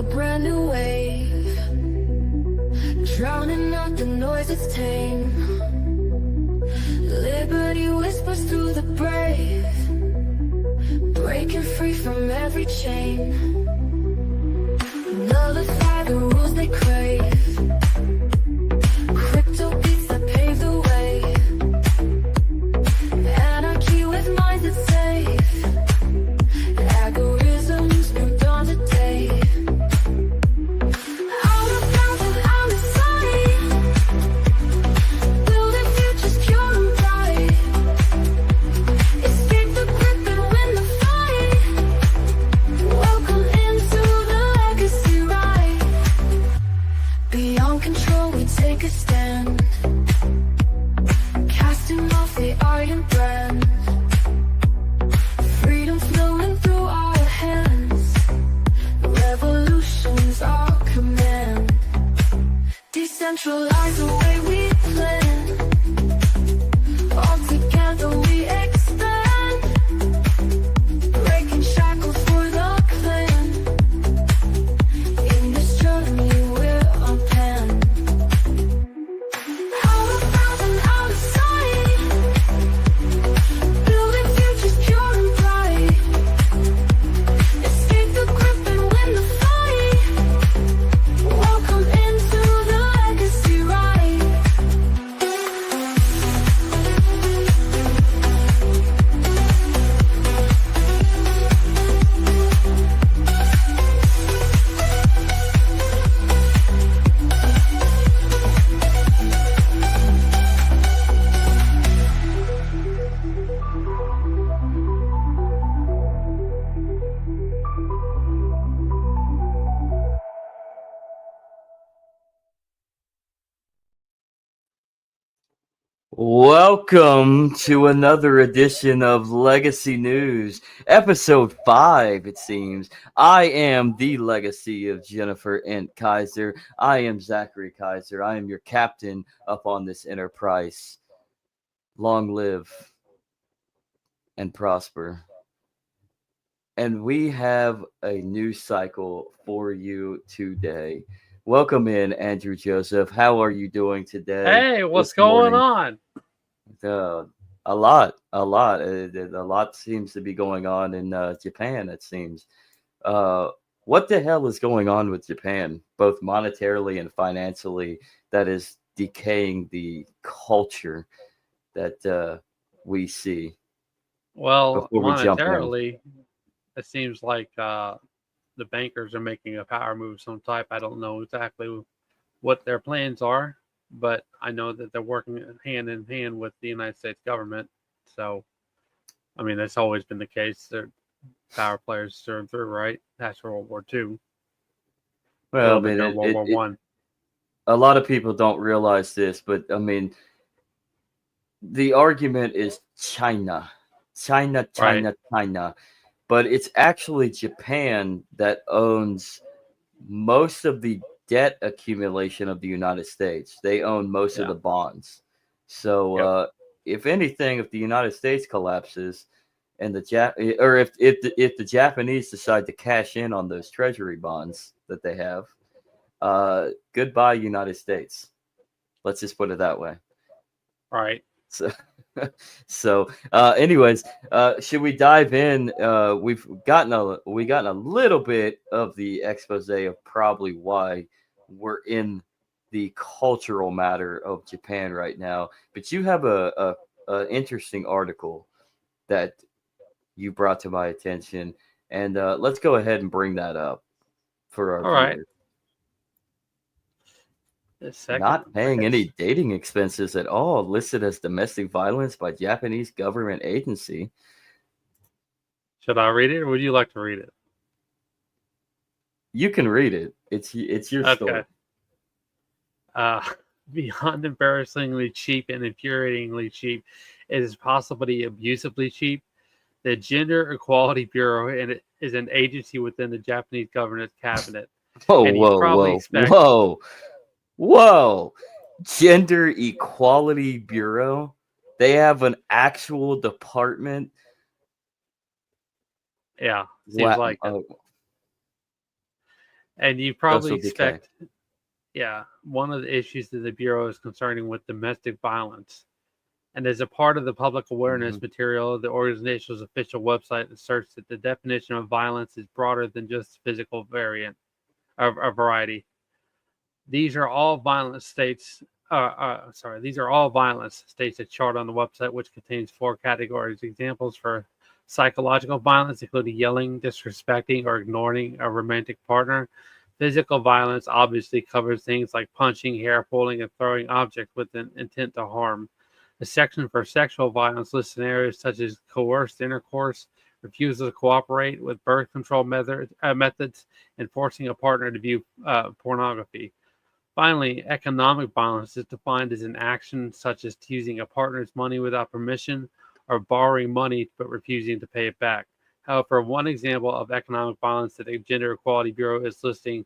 a brand new wave, drowning out the noise it's tame. Liberty whispers through the brave, breaking free from every chain. Nullify the rules they crave, crypto beats that pave the way. Anarchy with minds that's safe, algorithms new dawn today. Out of bounds and out of sight, building futures pure and bright. Escape the grip and win the fight. Welcome into the legacy ride. Beyond control we take a stand, casting off the iron brand. Freedom flowing through our hands, revolution's our command. Decentralize the way we plan, all together we expand. Breaking shackles for the clan, in this journey we're on pan. Out of bounds and out of sight, building futures pure and bright. Escape the grip and win the fight. Welcome into the legacy ride. Welcome to another edition of Legacy News, episode 5, it seems. I am the legacy of Jennifer and Kaiser. I am Zachary Kaiser. I am your captain up on this enterprise. Long live and prosper. And we have a news cycle for you today. Welcome in, Andrew Joseph. How are you doing today? Hey, what's this going morning? on? A lot. A lot seems to be going on in Japan, it seems. What the hell is going on with Japan, both monetarily and financially, that is decaying the culture that we see? Well, Before we jump in. monetarily, it seems like the bankers are making a power move of some type. I don't know exactly what their plans are, but I know that they're working hand in hand with the United States government. So, I mean, that's always been the case. They're power players through and through, right? That's World War II. Well, I Building mean, their World War One. a lot of people don't realize this, but I mean, the argument is China. But it's actually Japan that owns most of the debt accumulation of the United States. They own most of the bonds. So if anything, if the United States collapses and if the Japanese decide to cash in on those treasury bonds that they have, goodbye United States. Let's just put it that way. Right. Anyways, should we dive in? We gotten a little bit of the expose of probably why we're in the cultural matter of Japan right now. But you have a interesting article that you brought to my attention, and let's go ahead and bring that up for our All viewers. right. Not paying any dating expenses at all, listed as domestic violence by Japanese government agency. Should I read it, or would you like to read it? You can read it. It's your story. Beyond embarrassingly cheap and infuriatingly cheap, it is possibly abusively cheap. The Gender Equality Bureau is an agency within the Japanese government cabinet. Whoa. Gender Equality Bureau? They have an actual department? Yeah, seems like it. And you probably Social decay. expect, yeah, one of the issues that the Bureau is concerning with domestic violence. And as a part of the public Hmm. awareness material, the organization's official website asserts that the definition of violence is broader than just physical variant of a variety. These are all violent states. These are all violence states a chart on the website, which contains 4 categories. Examples for psychological violence, including yelling, disrespecting, or ignoring a romantic partner. Physical violence obviously covers things like punching, hair pulling, and throwing objects with an intent to harm. The section for sexual violence lists scenarios such as coerced intercourse, refusal to cooperate with birth control methods, and forcing a partner to view pornography. Finally, economic violence is defined as an action such as using a partner's money without permission or borrowing money but refusing to pay it back. However, one example of economic violence that the Gender Equality Bureau is listing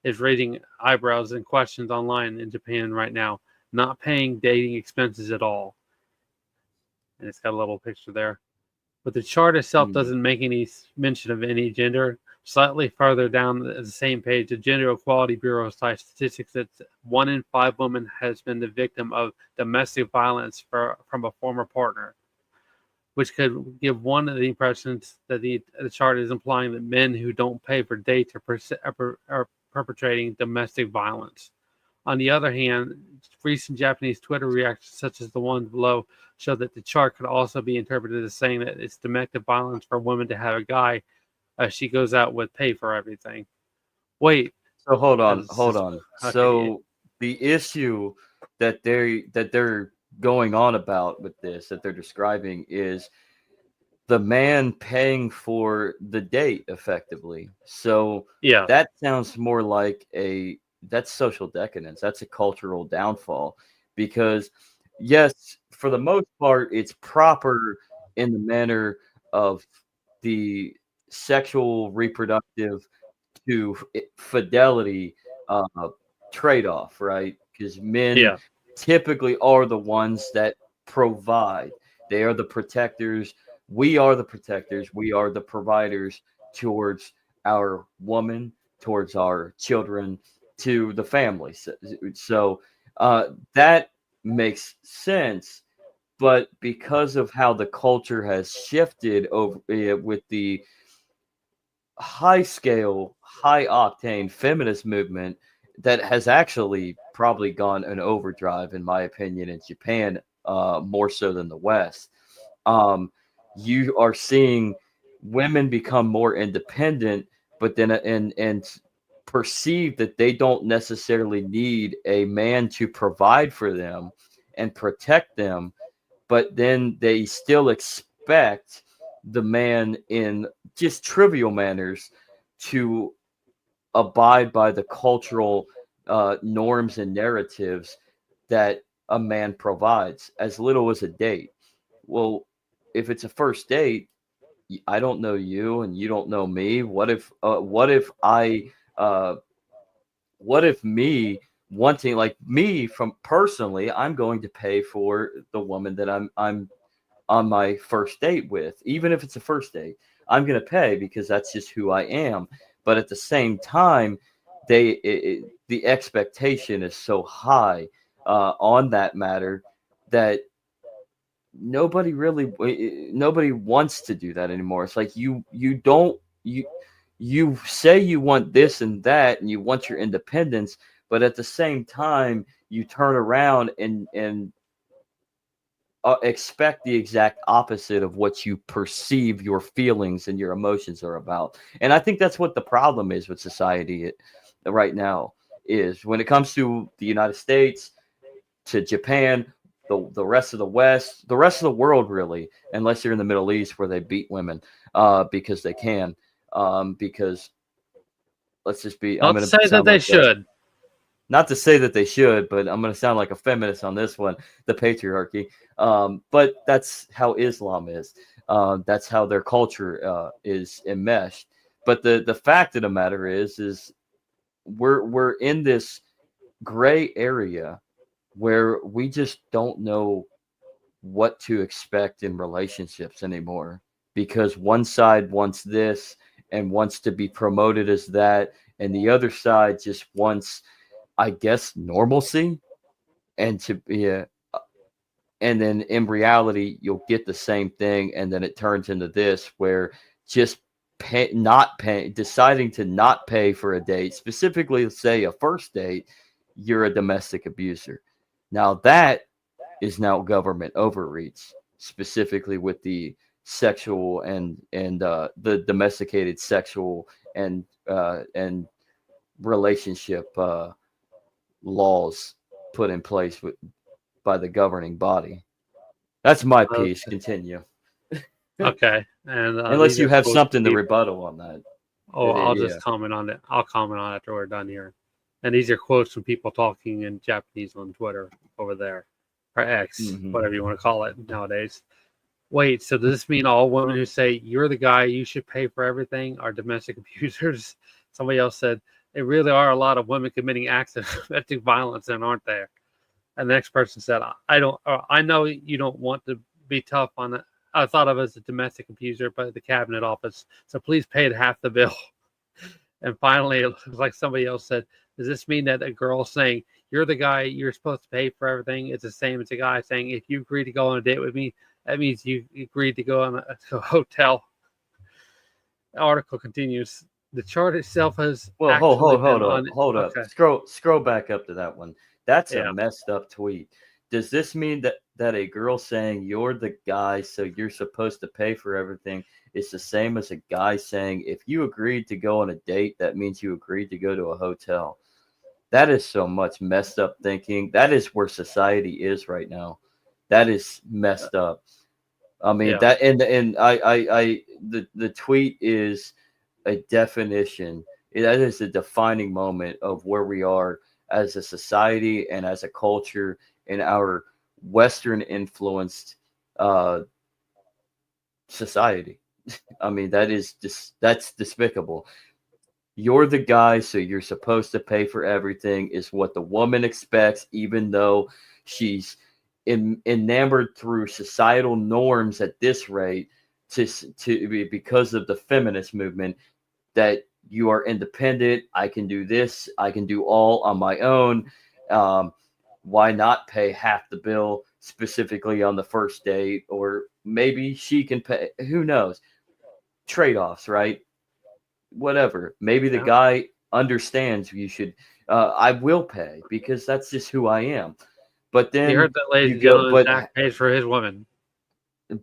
is raising eyebrows and questions online in Japan right now, not paying dating expenses at all. And it's got a little picture there. But the chart itself Mm. doesn't make any mention of any gender. Slightly further down the same page, the Gender Equality Bureau cites statistics that 1 in 5 women has been the victim of domestic violence from a former partner, which could give one of the impressions that the chart is implying that men who don't pay for dates are perpetrating domestic violence. On the other hand, recent Japanese Twitter reactions, such as the one below, show that the chart could also be interpreted as saying that it's domestic violence for women to have a guy she goes out with pay for everything. Wait, So hold that on, is hold just on. okay. So the issue that they're going on about with this that they're describing is the man paying for the date effectively. So Yeah, that sounds more like that's social decadence. That's a cultural downfall because yes, for the most part it's proper in the manner of the sexual reproductive to fidelity uh, trade-off, right? Because men yeah, typically are the ones that provide. They are the protectors. We are the protectors. We are the providers towards our woman, towards our children, to the family. So that makes sense. But because of how the culture has shifted over with the high scale, high octane feminist movement that has actually probably gone an overdrive, in my opinion, in Japan, more so than the West. You are seeing women become more independent, but then and perceive that they don't necessarily need a man to provide for them and protect them, but then they still expect the man in just trivial manners to abide by the cultural norms and narratives that a man provides, as little as a date. Well, if it's a first date, I don't know you and you don't know me. Uh, what if me wanting, like me from personally, I'm going to pay for the woman that I'm on my first date with, even if it's a first date. I'm going to pay because that's just who I am. But at the same time, the expectation is so high on that matter that nobody wants to do that anymore. It's like you say you want this and that and you want your independence, but at the same time you turn around and expect the exact opposite of what you perceive your feelings and your emotions are about. And I think that's what the problem is with society right now is when it comes to the United States, to Japan, the rest of the West, the rest of the world, really, unless you're in the Middle East where they beat women because they can. Because let's just be, I'm not to going to say that sound they like should. not to say that they should, but I'm going to sound like a feminist on this one, the patriarchy. But that's how Islam is. That's how their culture is enmeshed. But the fact of the matter is we're in this gray area where we just don't know what to expect in relationships anymore because one side wants this and wants to be promoted as that and the other side just wants, I guess, normalcy, and to be and then in reality you'll get the same thing, and then it turns into this where just not pay, deciding to not pay for a date, specifically say a first date, you're a domestic abuser. Now that is now government overreach, specifically with the sexual and the domesticated sexual and relationship laws put in place by the governing body. That's my piece. Okay. Continue. Okay. And Unless these you are have quotes from something to people. rebuttal on that. Oh, I'll Yeah. just comment on it. I'll comment on it after we're done here. And these are quotes from people talking in Japanese on Twitter over there, or X, Hmm. whatever you want to call it nowadays. Wait, so does this mean all women who say you're the guy, you should pay for everything, are domestic abusers? Somebody else said there really are a lot of women committing acts of domestic violence, and aren't there? And the next person said, I don't. I know you don't want to be tough on it. I thought of as a domestic abuser, but at the cabinet office. So please pay half the bill." And finally, it looks like somebody else said, "Does this mean that a girl saying you're the guy, you're supposed to pay for everything, is the same as a guy saying if you agree to go on a date with me, that means you agreed to go on to a hotel?" The article continues. The chart itself has Well, actually been on. hold up. Okay, Scroll back up to that one. That's a yeah. messed up tweet. Does this mean that a girl saying you're the guy, so you're supposed to pay for everything, is the same as a guy saying if you agreed to go on a date, that means you agreed to go to a hotel? That is so much messed up thinking. That is where society is right now. That is messed up. I mean Yeah. that, and the tweet is a definition. That is a defining moment of where we are as a society and as a culture in our Western influenced uh, society. I mean, that's despicable. You're the guy, so you're supposed to pay for everything, is what the woman expects, even though she's enamored through societal norms at this rate because of the feminist movement, that you are independent. I can do this. I can do all on my own. Um, why not pay half the bill specifically on the first date? Or maybe she can pay. Who knows? Trade offs, right? Whatever. Maybe the Yeah. guy understands you should. I will pay because that's just who I am. But You heard then that, ladies you and go, gentlemen. Zach pays for his woman.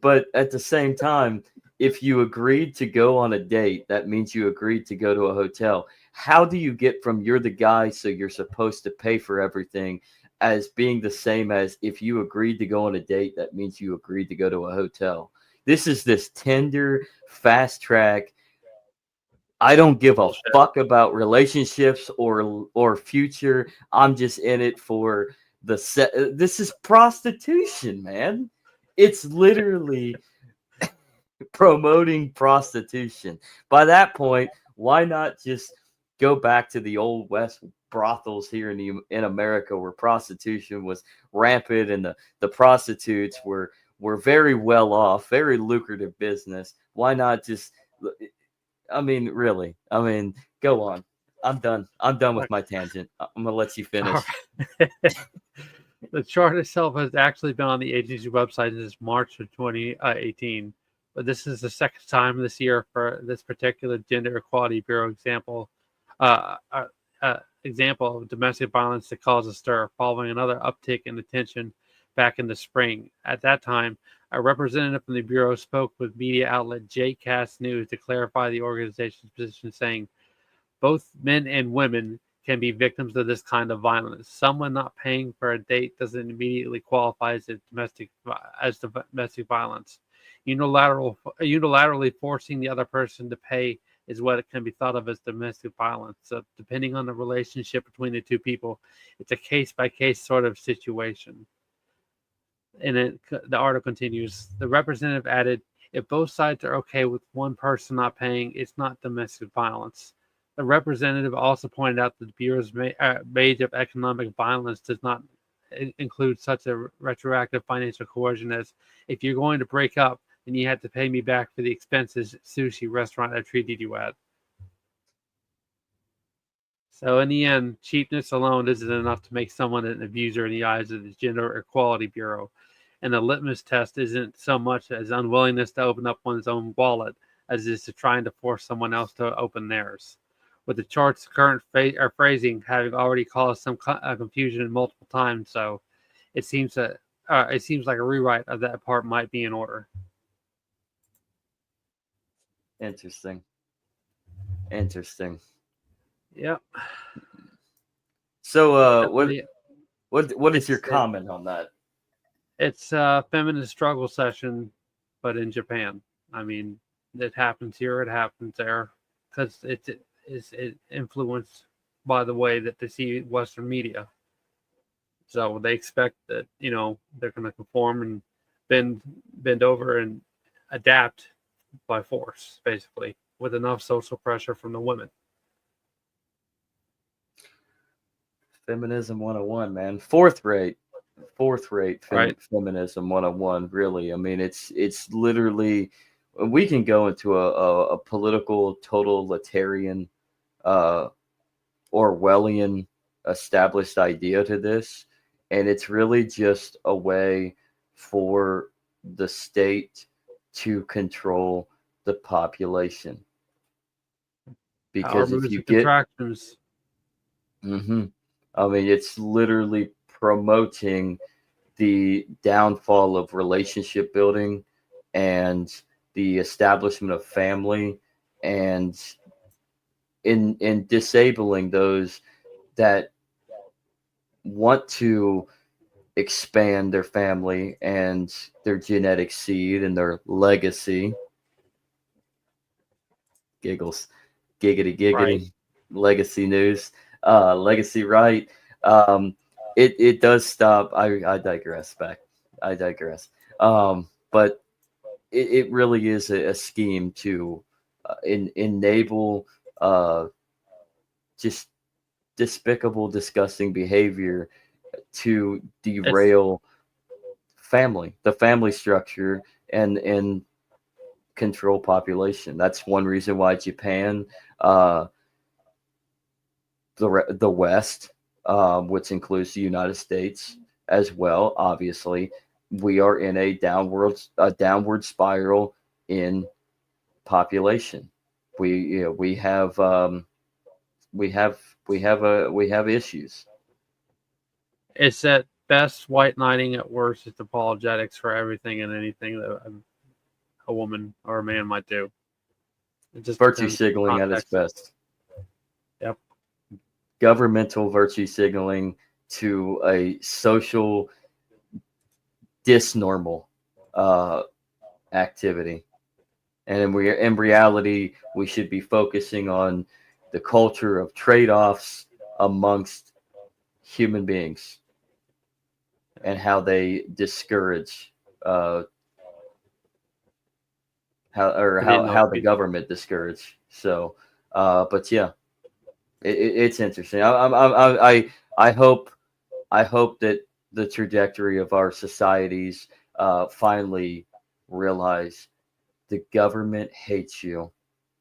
but at the same time, if you agreed to go on a date, that means you agreed to go to a hotel. How do you get from you're the guy, so you're supposed to pay for everything, as being the same as if you agreed to go on a date, that means you agreed to go to a hotel? This is this tender, fast track. I don't give a Bullshit. fuck about relationships or future. I'm just in it for the this is prostitution, man. It's literally promoting prostitution. By that point, why not just go back to the old west brothels here in America, where prostitution was rampant and the prostitutes were very well off, very lucrative business. Why not just, I mean, really? I mean, go on. I'm done. I'm done with my tangent. I'm gonna let you finish. The chart itself has actually been on the agency website since March of 2018, but this is the second time this year for this particular Gender Equality Bureau uh, uh, example of domestic violence that caused a stir, following another uptick in attention back in the spring. At that time, a representative from the bureau spoke with media outlet JCast News to clarify the organization's position, saying both men and women can be victims of this kind of violence. Someone not paying for a date doesn't immediately qualify as domestic violence. Unilaterally forcing the other person to pay is what it can be thought of as domestic violence. So, depending on the relationship between the two people, it's a case by case sort of situation. And the article continues. The representative added, if both sides are okay with one person not paying, it's not domestic violence. The representative also pointed out that the Bureau's range of economic violence does not include such a retroactive financial coercion as, if you're going to break up, then you have to pay me back for the expenses sushi restaurant I treated you at. So in the end, cheapness alone isn't enough to make someone an abuser in the eyes of the Gender Equality Bureau. And the litmus test isn't so much as unwillingness to open up one's own wallet as it is to trying to force someone else to open theirs. With the chart's current phrasing having already caused some confusion multiple times, so it seems like a rewrite of that part might be in order. Interesting. Yep. So, Definitely. what is your It's comment on that? it's a feminist struggle session, but in Japan. I mean, it happens here, it happens there, because it is influenced by the way that they see Western media. So they expect that they're going to conform and bend over and adapt by force, basically, with enough social pressure from the women. Feminism 101, man. Fourth rate Right. feminism 101, really. I mean, it's literally, we can go into a political totalitarian, uh, Orwellian established idea to this, and it's really just a way for the state to control the population. Power Because if moves you and get, contractions. hmm I mean, it's literally promoting the downfall of relationship building and the establishment of family, and in disabling those that want to expand their family and their genetic seed and their legacy. Giggles, giggity Right. giggity, legacy news, legacy right. Um, it does stop. I digress. I digress. But it really is a scheme to enable just despicable, disgusting behavior to It's derail the family structure, and control population. That's one reason why Japan, uh, the West, which includes the United States as well. Obviously, we are in a downward spiral in population. We have we have issues. it's at best white knighting, at worst it's apologetics for everything and anything that a woman or a man might do. It just Virtue depends on the signaling at its context. best. Yep. Governmental virtue signaling to a social disnormal activity. And in reality, we should be focusing on the culture of trade-offs amongst human beings and how they discourage I didn't know how the if government discourage. So, but yeah, it's interesting. I hope that the trajectory of our societies finally realize the government hates you.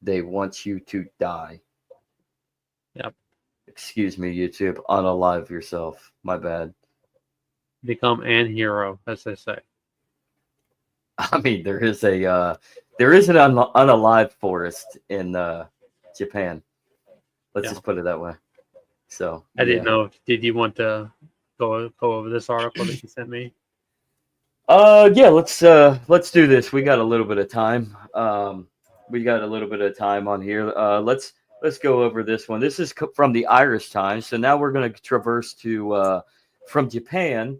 They want you to die. Yep. Excuse me, YouTube. Unalive yourself. My bad. Become an hero, as they say. I mean, there is an unalive forest in Japan. Let's Yeah. just put it that way. So I didn't yeah. know. Did you want to go over this article that you sent me? Yeah, let's do this. We got a little bit of time. We got a little bit of time on here. Let's go over this one. This is from the Irish Times. So now we're going to traverse to from Japan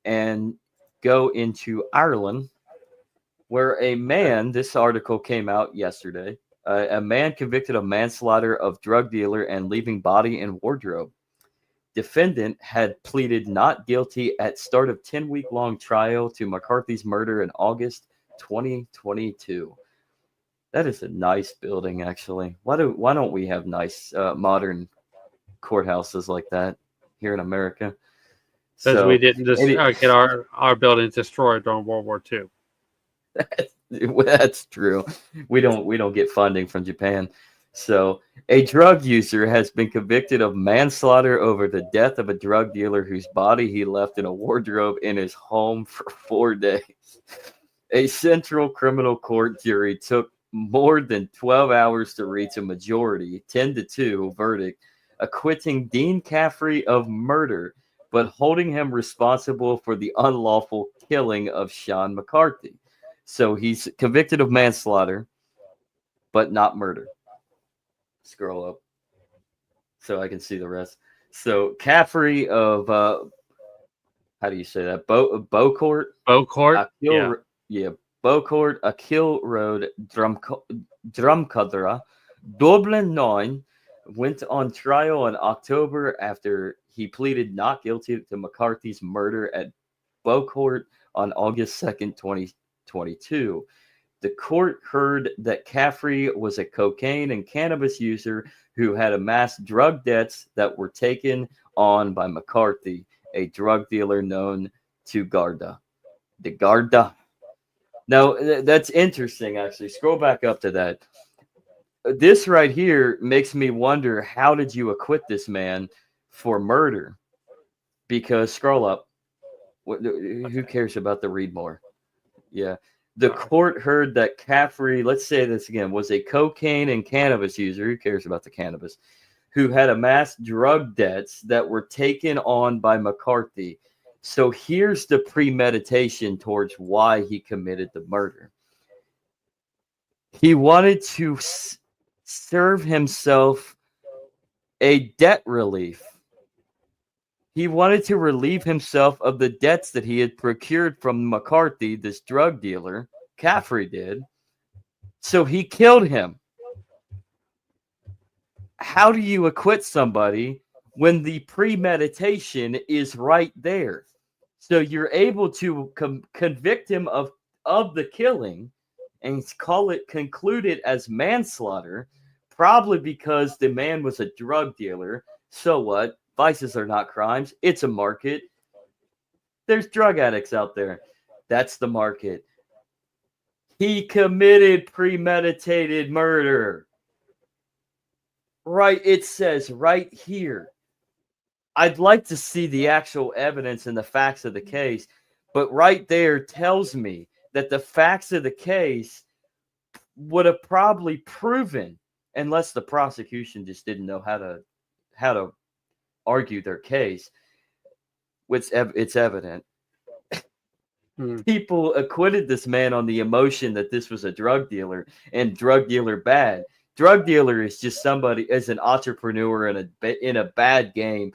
and go into Ireland, where a man. This article came out yesterday. A man convicted of manslaughter of drug dealer and leaving body in wardrobe. Defendant had pleaded not guilty at start of 10-week-long trial to McCarthy's murder in August 2022. That is a nice building, actually. Why don't we have nice modern courthouses like that here in America? Because we So didn't just get our buildings destroyed during World War II. that's true. We don't get funding from Japan. So, a drug user has been convicted of manslaughter over the death of a drug dealer whose body he left in a wardrobe in his home for 4 days. A central criminal court jury took more than 12 hours to reach a majority, 10-2 verdict, acquitting Dean Caffrey of murder, but holding him responsible for the unlawful killing of Sean McCarthy. So he's convicted of manslaughter, but not murder. Scroll up so I can see the rest. So Caffrey of how do you say that? Beaucourt? Beaucourt? Yeah. Yeah, Beaucourt, Akil Road, Drumcondra, Dublin 9, went on trial in October after he pleaded not guilty to McCarthy's murder at Beaucourt on August 2nd, 2022. The court heard that Caffrey was a cocaine and cannabis user who had amassed drug debts that were taken on by McCarthy, a drug dealer known to Garda. The Garda. Now, that's interesting, actually. Scroll back up to that. This right here makes me wonder, how did you acquit this man for murder? Because, scroll up. Who cares about the read more? Yeah. The court heard that Caffrey, let's say this again, was a cocaine and cannabis user. Who cares about the cannabis? Who had amassed drug debts that were taken on by McCarthy. So here's the premeditation towards why he committed the murder. He wanted to serve himself a debt relief. He wanted to relieve himself of the debts that he had procured from McCarthy, this drug dealer. Caffrey did. So he killed him. How do you acquit somebody when the premeditation is right there? So you're able to convict him of the killing and call it concluded as manslaughter, probably because the man was a drug dealer. So what? Vices are not crimes. It's a market. There's drug addicts out there. That's the market. He committed premeditated murder. Right, it says right here. I'd like to see the actual evidence and the facts of the case, but right there tells me that the facts of the case would have probably proven, unless the prosecution just didn't know how to argue their case, it's evident. People acquitted this man on the emotion that this was a drug dealer, and drug dealer bad. Drug dealer is just somebody as an entrepreneur in a bad game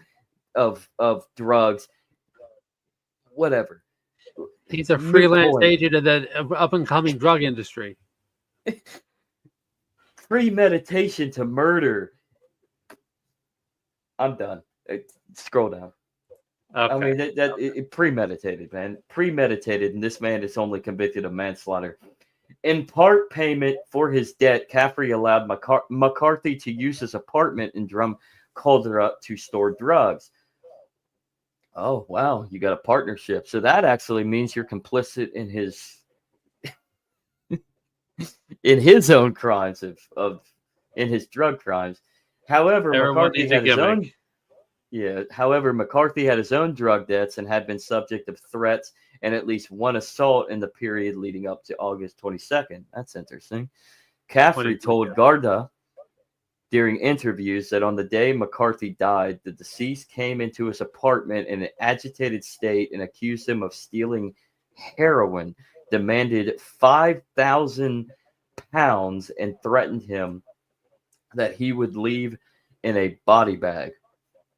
of drugs, whatever. He's a freelance agent of the up and coming drug industry. Premeditation to murder. I'm done. Scroll down. Okay. I mean, it premeditated, man. Premeditated, and this man is only convicted of manslaughter. In part payment for his debt, Caffrey allowed McCarthy to use his apartment in Drumcondra to store drugs. Oh, wow. You got a partnership. So that actually means you're complicit in his in his own crimes in his drug crimes. However, McCarthy had his own McCarthy had his own drug debts and had been subject of threats and at least one assault in the period leading up to August 22nd. That's interesting. Caffrey told Garda during interviews that on the day McCarthy died, the deceased came into his apartment in an agitated state and accused him of stealing heroin, demanded £5,000 and threatened him that he would leave in a body bag.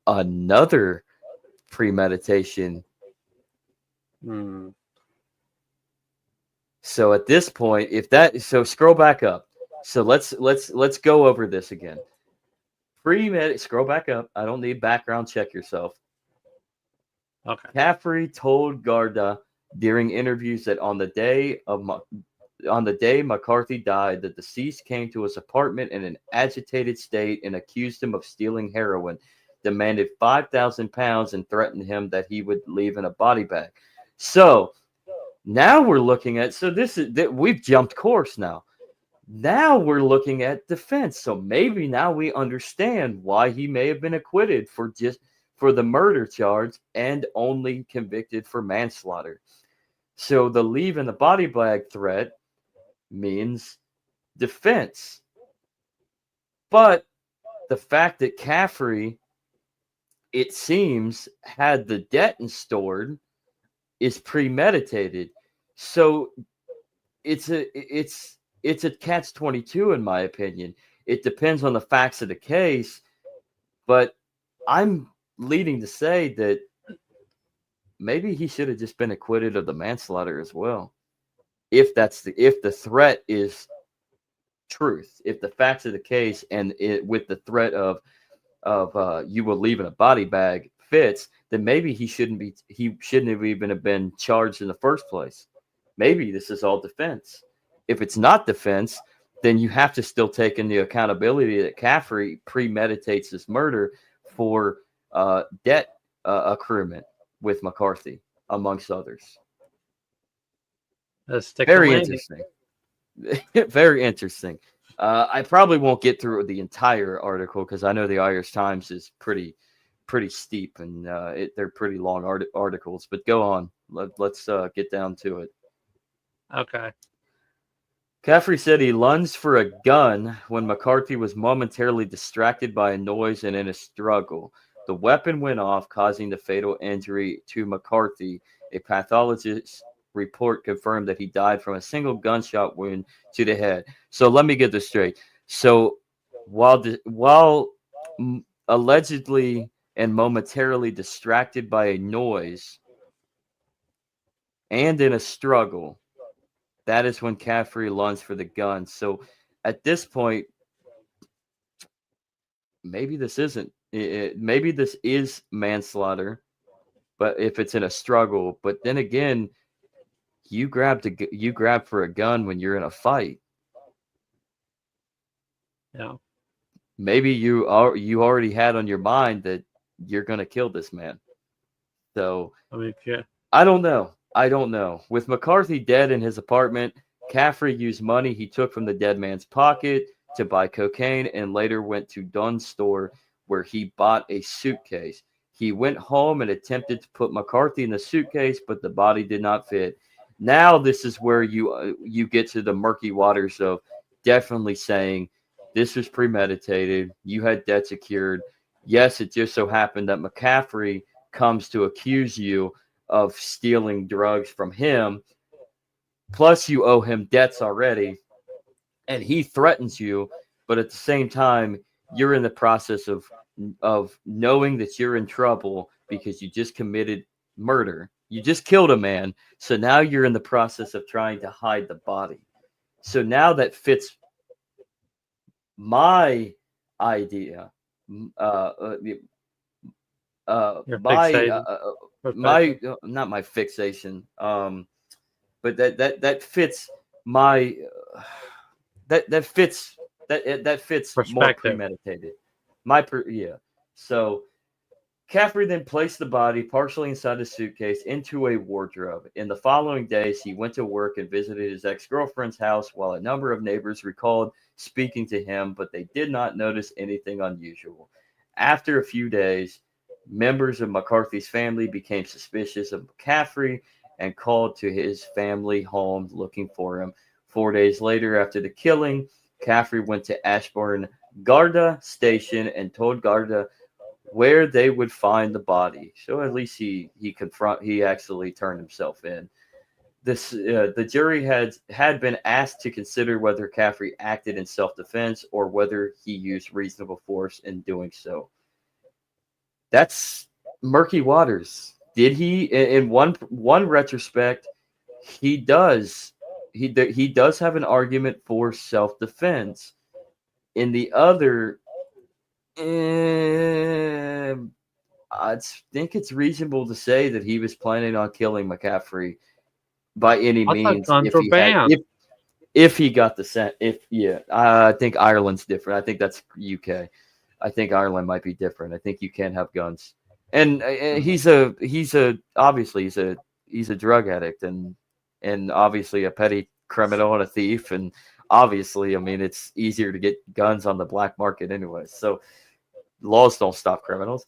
Another premeditation. So at this point, so scroll back up. So let's go over this again. Scroll back up. I don't need background check yourself. Okay. Caffrey told Garda during interviews that on the day McCarthy died, the deceased came to his apartment in an agitated state and accused him of stealing heroin, demanded £5,000 and threatened him that he would leave in a body bag. So now we're looking at, we've jumped course now. Now we're looking at defense. So maybe now we understand why he may have been acquitted for the murder charge and only convicted for manslaughter. So the leave in the body bag threat means defense. But the fact that Caffrey, it seems, had the debt stored is premeditated. So it's a catch-22 in my opinion. It depends on the facts of the case, but I'm leading to say that maybe he should have just been acquitted of the manslaughter as well. If the threat is truth, if the facts of the case and with the threat of you will leave in a body bag fits, then maybe he shouldn't have even have been charged in the first place. Maybe this is all defense. If it's not defense, then you have to still take into accountability that Caffrey premeditates this murder for debt accruement with McCarthy, amongst others. Very interesting. Very interesting. I probably won't get through the entire article because I know the Irish Times is pretty steep and they're pretty long articles. But go on. Let's get down to it. Okay. Caffrey said he lunged for a gun when McCarthy was momentarily distracted by a noise and in a struggle. The weapon went off, causing the fatal injury to McCarthy. A pathologist's report confirmed that he died from a single gunshot wound to the head. So let me get this straight. So while allegedly and momentarily distracted by a noise and in a struggle, that is when Caffrey lunged for the gun. So at this point, maybe this isn't. Maybe this is manslaughter, but if it's in a struggle. But then again, you grab for a gun when you're in a fight. Yeah. Maybe you already had on your mind that you're going to kill this man. So I mean, yeah. I don't know. With McCarthy dead in his apartment, Caffrey used money he took from the dead man's pocket to buy cocaine and later went to Dunn's store where he bought a suitcase. He went home and attempted to put McCarthy in the suitcase, but the body did not fit. Now this is where you get to the murky waters of definitely saying this was premeditated. You had debt secured. Yes, it just so happened that McCaffrey comes to accuse you of stealing drugs from him. Plus, you owe him debts already, and he threatens you. But at the same time, you're in the process of knowing that you're in trouble because you just committed murder. You just killed a man. So now you're in the process of trying to hide the body. So now that fits my idea. Not my fixation. But that fits my that fits more premeditated. So Caffrey then placed the body partially inside the suitcase into a wardrobe. In the following days, he went to work and visited his ex-girlfriend's house while a number of neighbors recalled speaking to him, but they did not notice anything unusual. After a few days, members of McCarthy's family became suspicious of Caffrey and called to his family home looking for him. 4 days later, after the killing, Caffrey went to Ashbourne Garda station and told Garda where they would find the body. So at least he actually turned himself in. The jury had been asked to consider whether Caffrey acted in self-defense or whether he used reasonable force in doing so. That's murky waters. Did he? In one retrospect, he does have an argument for self-defense. In the other, I think it's reasonable to say that he was planning on killing McCaffrey by any means. If he got the scent, I think Ireland's different. I think that's UK. I think Ireland might be different. I think you can't have guns. And he's obviously a drug addict and obviously a petty criminal and a thief and obviously, I mean, it's easier to get guns on the black market anyway. So laws don't stop criminals.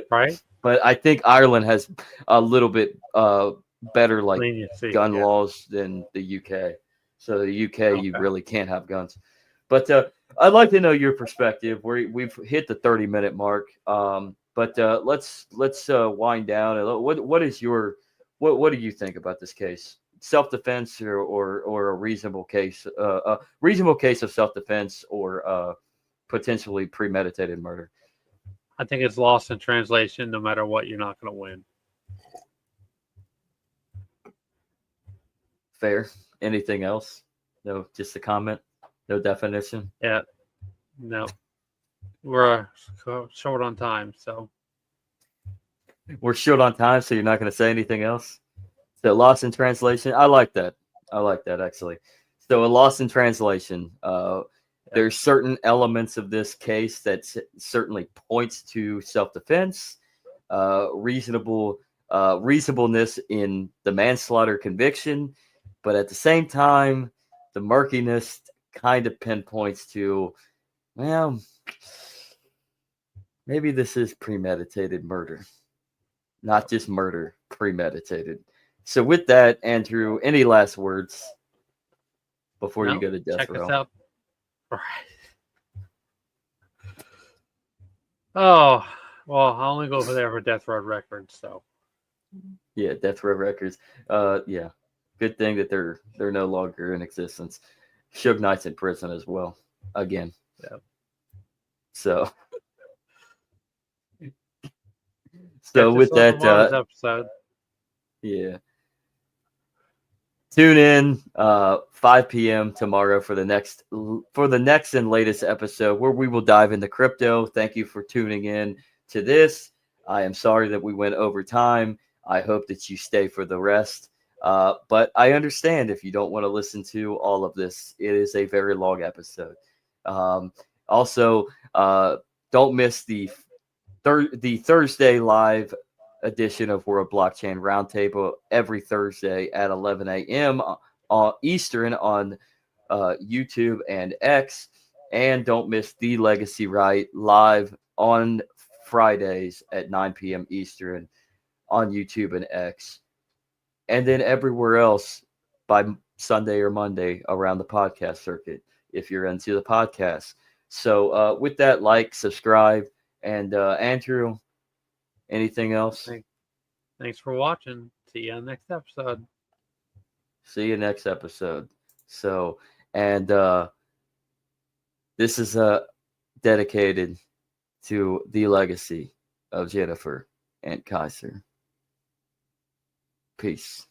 Right? But I think Ireland has a little bit better like Leniency. gun Yeah. laws than the UK. So the UK, you Okay. really can't have guns. But I'd like to know your perspective. We've hit the 30-minute mark. But let's wind down. What is your what do you think about this case? Self defense or a reasonable case of self defense or potentially premeditated murder? I think it's lost in translation. No matter what, you're not going to win. Fair. Anything else? No, just a comment. No definition. Yeah. No. We're short on time, so We're short on time, so you're not going to say anything else. So lost in translation. I like that. I like that actually. So a loss in translation. There's certain elements of this case that certainly points to self-defense, reasonableness in the manslaughter conviction, but at the same time, the murkiness kind of pinpoints to, well, maybe this is premeditated murder, not just murder, premeditated. So with that, Andrew, any last words before you no. go to death Check us row? out. Right. Oh, well, I only go over there for Death Row Records, so Yeah, Death Row Records. Yeah, good thing that they're no longer in existence. Suge Knight's in prison as well, again. yeah. So, Catch with us on that, tomorrow's episode. yeah. Tune in 5 p.m. tomorrow for the next and latest episode where we will dive into crypto. Thank you for tuning in to this. I am sorry that we went over time. I hope that you stay for the rest. But I understand if you don't want to listen to all of this. It is a very long episode. Also, don't miss the Thursday live edition of World Blockchain Roundtable every Thursday at 11 a.m. Eastern on YouTube and X. And don't miss The Legacy Right live on Fridays at 9 p.m. Eastern on YouTube and X. And then everywhere else by Sunday or Monday around the podcast circuit if you're into the podcast. So with that, like, subscribe, and Andrew, anything else? Thanks for watching. See you on the next episode. See you next episode. So, and this is dedicated to the legacy of Jennifer and Kaiser. Peace.